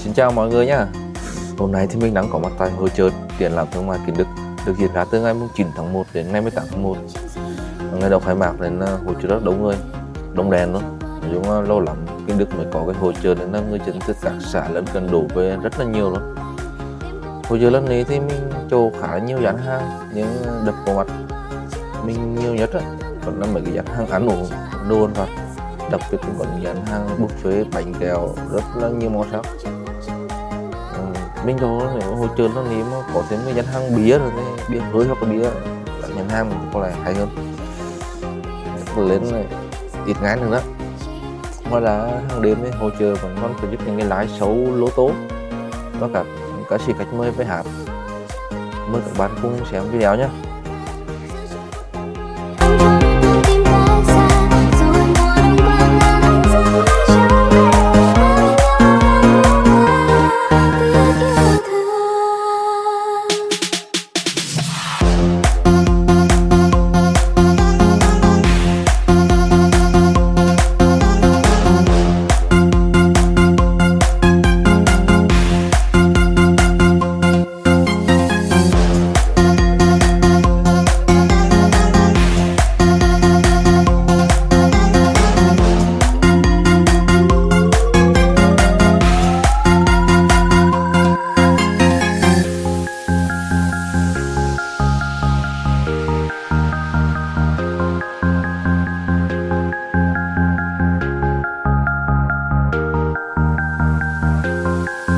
Xin chào mọi người nhé. Hôm nay thì mình đang có mặt tại hội chợ triển lãm thương mại Kiến Đức được diễn ra từ ngày 9 tháng 1 đến ngày 18 tháng 1. Ngày đầu khai mạc nên hội chợ rất đông người, đông đèn luôn. Nói chung là lâu lắm Kiến Đức mới có cái hội chợ nên là người dân từ các xã lân cận đổ về rất là nhiều luôn. Hội chợ lần này thì mình chỗ khá là nhiều gian hàng, nhưng đập vào mặt mình nhiều nhất vẫn là mấy cái gian hàng ăn uống, đồ ăn vặt. Đặc biệt cũng có những gian hàng buffet bánh kẹo rất là nhiều màu sắc. Mình cho nếu hội chợ nó nếu mà có thêm cái gian hàng bia rồi thì bia hơi hoặc là bia các nhà hàng thì có lẽ hay hơn, lên này ít ngán nữa đó. Ngoài ra hàng đêm ấy, hội chợ vẫn còn tổ chức những cái live show lô tô và các ca sĩ khách mời với hát. Mời các bạn cùng xem video nhé.